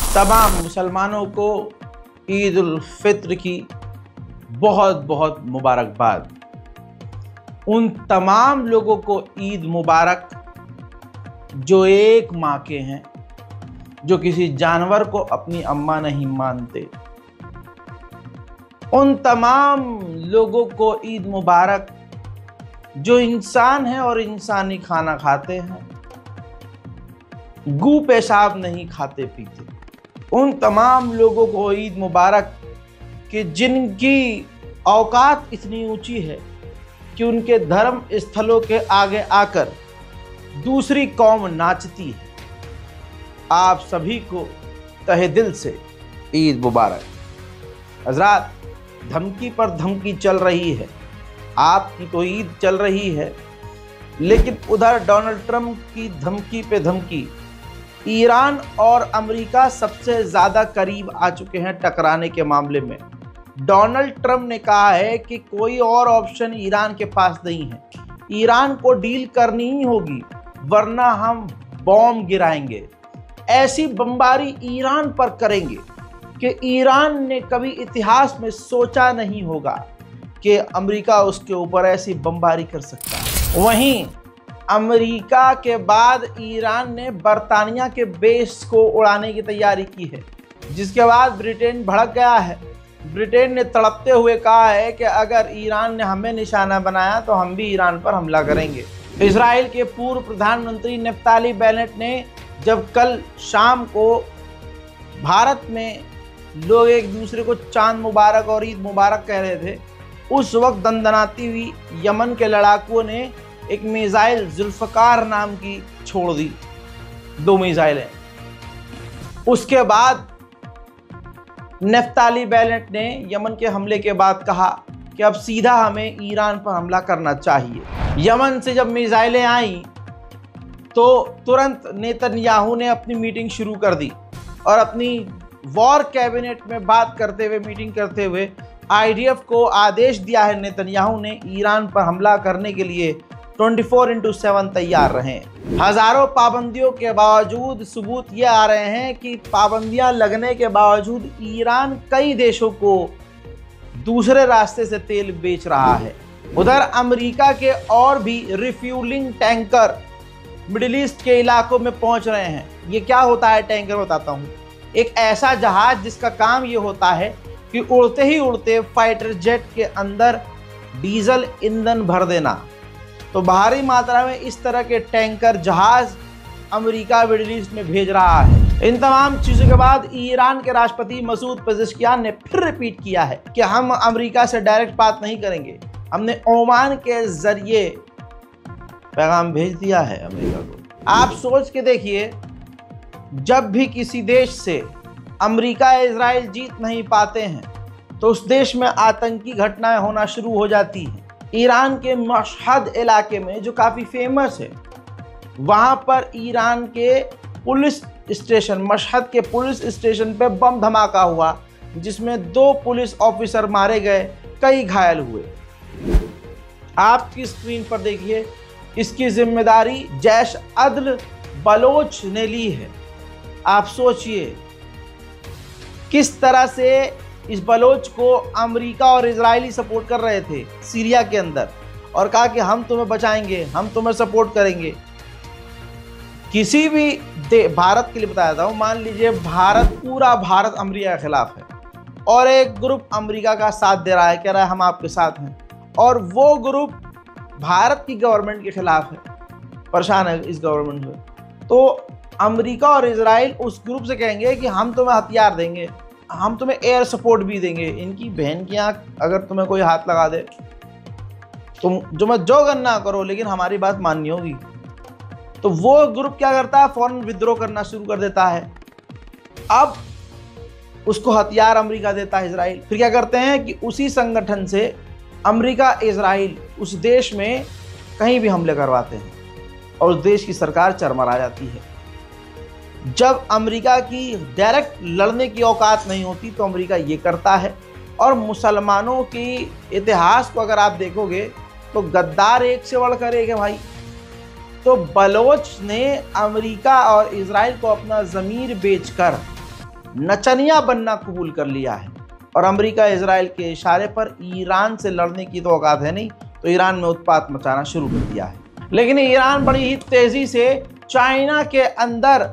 तमाम मुसलमानों को ईद उल फित्र की बहुत बहुत मुबारकबाद। उन तमाम लोगों को ईद मुबारक जो एक माँ के हैं, जो किसी जानवर को अपनी अम्मा नहीं मानते। उन तमाम लोगों को ईद मुबारक जो इंसान है और इंसानी खाना खाते हैं, गू पेशाब नहीं खाते पीते। उन तमाम लोगों को ईद मुबारक कि जिनकी औकात इतनी ऊंची है कि उनके धर्म स्थलों के आगे आकर दूसरी कौम नाचती है। आप सभी को तहे दिल से ईद मुबारक। हज़रात, धमकी पर धमकी चल रही है, आपकी तो ईद चल रही है, लेकिन उधर डोनाल्ड ट्रंप की धमकी पे धमकी। ईरान और अमेरिका सबसे ज़्यादा करीब आ चुके हैं टकराने के मामले में। डोनाल्ड ट्रंप ने कहा है कि कोई और ऑप्शन ईरान के पास नहीं है, ईरान को डील करनी ही होगी वरना हम बॉम्ब गिराएंगे। ऐसी बमबारी ईरान पर करेंगे कि ईरान ने कभी इतिहास में सोचा नहीं होगा कि अमेरिका उसके ऊपर ऐसी बमबारी कर सकता है। वहीं अमेरिका के बाद ईरान ने बरतानिया के बेस को उड़ाने की तैयारी की है, जिसके बाद ब्रिटेन भड़क गया है। ब्रिटेन ने तड़पते हुए कहा है कि अगर ईरान ने हमें निशाना बनाया तो हम भी ईरान पर हमला करेंगे। इजराइल के पूर्व प्रधानमंत्री नफ्ताली बेनेट ने जब कल शाम को भारत में लोग एक दूसरे को चांद मुबारक और ईद मुबारक कह रहे थे, उस वक्त दंदनाती हुई यमन के लड़ाकुओं ने एक मिसाइल जुल्फकार नाम की छोड़ दी। 2 मिसाइलें। उसके बाद नफ्ताली बेनेट ने यमन के हमले के बाद कहा कि अब सीधा हमें ईरान पर हमला करना चाहिए। यमन से जब मिसाइलें आईं तो तुरंत नेतन्याहू ने अपनी मीटिंग शुरू कर दी और अपनी वॉर कैबिनेट में बात करते हुए, मीटिंग करते हुए आईडीएफ को आदेश दिया है नेतन्याहू ने ईरान पर हमला करने के लिए 24/7 तैयार रहें। हजारों पाबंदियों के बावजूद सबूत ये आ रहे हैं कि पाबंदियां लगने के बावजूद ईरान कई देशों को दूसरे रास्ते से तेल बेच रहा है। उधर अमेरिका के और भी रिफ्यूलिंग टैंकर मिडिल ईस्ट के इलाकों में पहुंच रहे हैं। ये क्या होता है टैंकर, बताता हूँ। एक ऐसा जहाज जिसका काम ये होता है कि उड़ते ही उड़ते फाइटर जेट के अंदर डीजल ईंधन भर देना। तो भारी मात्रा में इस तरह के टैंकर जहाज अमेरिका मिडिल ईस्ट में भेज रहा है। इन तमाम चीज़ों के बाद ईरान के राष्ट्रपति मसूद पेज़ेश्कियान ने फिर रिपीट किया है कि हम अमेरिका से डायरेक्ट बात नहीं करेंगे, हमने ओमान के जरिए पैगाम भेज दिया है अमेरिका को। आप सोच के देखिए, जब भी किसी देश से अमेरिका इजराइल जीत नहीं पाते हैं तो उस देश में आतंकी घटनाएं होना शुरू हो जाती हैं। ईरान के मशहद इलाके में जो काफ़ी फेमस है, वहाँ पर ईरान के पुलिस स्टेशन, मशहद के पुलिस स्टेशन पे बम धमाका हुआ जिसमें 2 पुलिस ऑफिसर मारे गए, कई घायल हुए। आपकी स्क्रीन पर देखिए, इसकी जिम्मेदारी जैश अदल बलोच ने ली है। आप सोचिए किस तरह से इस बलोच को अमेरिका और इजरायली सपोर्ट कर रहे थे सीरिया के अंदर और कहा कि हम तुम्हें बचाएंगे, हम तुम्हें सपोर्ट करेंगे। किसी भी भारत के लिए बताया था, मान लीजिए पूरा भारत अमेरिका के खिलाफ है और एक ग्रुप अमेरिका का साथ दे रहा है, कह रहा है हम आपके साथ हैं, और वो ग्रुप भारत की गवर्नमेंट के खिलाफ है, परेशान है इस गवर्नमेंट से। तो अमेरिका और इजराइल उस ग्रुप से कहेंगे कि हम तुम्हें हथियार देंगे, हम तुम्हें एयर सपोर्ट भी देंगे। इनकी बहन की आँख, अगर तुम्हें कोई हाथ लगा दे तुम जो करना करो, लेकिन हमारी बात माननी होगी। तो वो ग्रुप क्या करता है, फौरन विद्रोह करना शुरू कर देता है। अब उसको हथियार अमेरिका देता है इजराइल। फिर क्या करते हैं कि उसी संगठन से अमेरिका इजराइल उस देश में कहीं भी हमले करवाते हैं और उस देश की सरकार चरमरा जाती है। जब अमेरिका की डायरेक्ट लड़ने की औकात नहीं होती तो अमेरिका ये करता है। और मुसलमानों की इतिहास को अगर आप देखोगे तो गद्दार एक से बढ़कर एक है भाई। तो बलोच ने अमेरिका और इजराइल को अपना ज़मीर बेचकर नचनिया बनना कबूल कर लिया है और अमेरिका इजराइल के इशारे पर ईरान से लड़ने की तो औकात है नहीं, तो ईरान में उत्पात मचाना शुरू कर दिया है। लेकिन ईरान बड़ी ही तेजी से चाइना के अंदर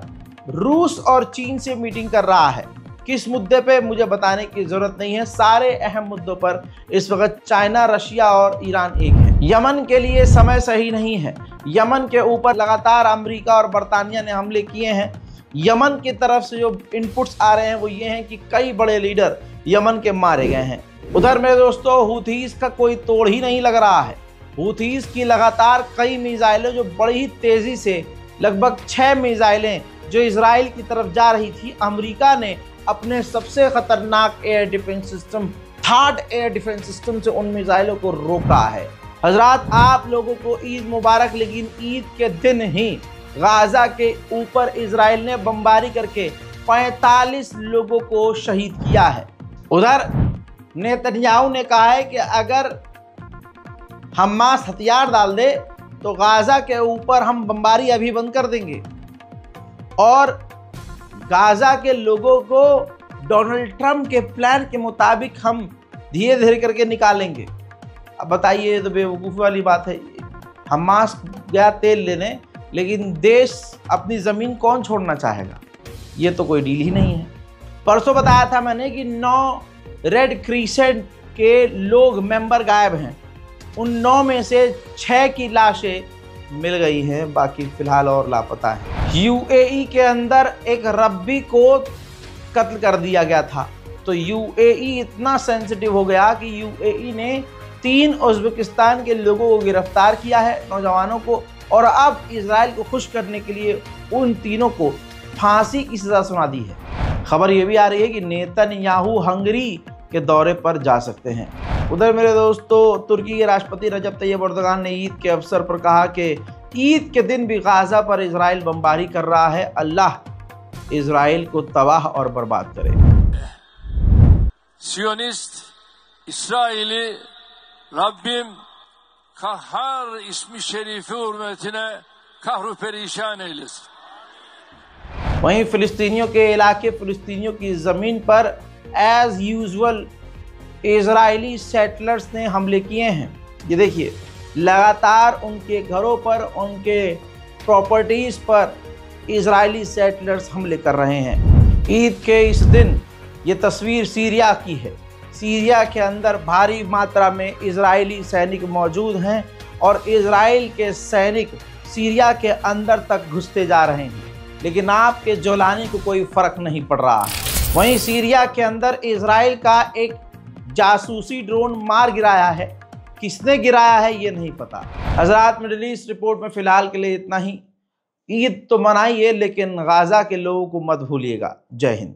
रूस और चीन से मीटिंग कर रहा है। किस मुद्दे पे मुझे बताने की जरूरत नहीं है, सारे अहम मुद्दों पर इस वक्त चाइना, रशिया और ईरान एक है। यमन के लिए समय सही नहीं है। यमन के ऊपर लगातार अमेरिका और बरतानिया ने हमले किए हैं। यमन की तरफ से जो इनपुट्स आ रहे हैं वो ये हैं कि कई बड़े लीडर यमन के मारे गए हैं। उधर मेरे दोस्तों हुथीज का कोई तोड़ ही नहीं लग रहा है। हुथीज की लगातार कई मिसाइलें जो बड़ी ही तेजी से, लगभग 6 मिसाइलें जो इजराइल की तरफ जा रही थी, अमेरिका ने अपने सबसे खतरनाक air defence system, third air defence system से उन मिसाइलों को रोका है। हजरात, आप लोगों को ईद मुबारक, लेकिन ईद के दिन ही गाजा के ऊपर इजराइल ने बमबारी करके 45 लोगों को शहीद किया है। उधर नेतन्याहू ने कहा है कि अगर हमास हथियार डाल दे तो गाजा के ऊपर हम बमबारी अभी बंद कर देंगे और गाजा के लोगों को डोनाल्ड ट्रंप के प्लान के मुताबिक हम धीरे धीरे करके निकालेंगे। अब बताइए, ये तो बेवकूफ़ी वाली बात है। हमास गया तेल लेने, लेकिन देश अपनी ज़मीन कौन छोड़ना चाहेगा? ये तो कोई डील ही नहीं है। परसों बताया था मैंने कि 9 रेड क्रीसेंट के लोग, मेंबर गायब हैं। उन 9 में से 6 की लाशें मिल गई हैं, बाकी फिलहाल और लापता है। यूएई के अंदर एक रब्बी को कत्ल कर दिया गया था, तो यूएई इतना सेंसिटिव हो गया कि यूएई ने 3 उज़्बेकिस्तान के लोगों को गिरफ्तार किया है, नौजवानों को, और अब इजराइल को खुश करने के लिए उन तीनों को फांसी की सज़ा सुना दी है। खबर ये भी आ रही है कि नेतन्याहू हंगरी के दौरे पर जा सकते हैं। उधर मेरे दोस्तों, तुर्की के राष्ट्रपति रजब तैयब एर्दोगान ने ईद के अवसर पर कहा कि ईद के दिन भी गाजा पर इजराइल बमबारी कर रहा है, अल्लाह इजराइल को तबाह और बर्बाद करे। Siyonist İsrail'i Rabbim kahhar ismi şerifi hürmetine kahru perişan eylesin। वहीं फिलिस्तीनियों के इलाके, फिलिस्तीनियों की ज़मीन पर एज यूजुअल इजरायली सेटलर्स ने हमले किए हैं। ये देखिए, लगातार उनके घरों पर, उनके प्रॉपर्टीज़ पर इजरायली सेटलर्स हमले कर रहे हैं। ईद के इस दिन ये तस्वीर सीरिया की है। सीरिया के अंदर भारी मात्रा में इजरायली सैनिक मौजूद हैं और इजराइल के सैनिक सीरिया के अंदर तक घुसते जा रहे हैं, लेकिन आपके जोलानी को कोई फ़र्क नहीं पड़ रहा है। वहीं सीरिया के अंदर इजराइल का एक जासूसी ड्रोन मार गिराया है। किसने गिराया है ये नहीं पता। हज़रात, मिडल ईस्ट रिपोर्ट में फ़िलहाल के लिए इतना ही। ईद तो मनाइए, लेकिन गाज़ा के लोगों को मत भूलिएगा। जय हिंद।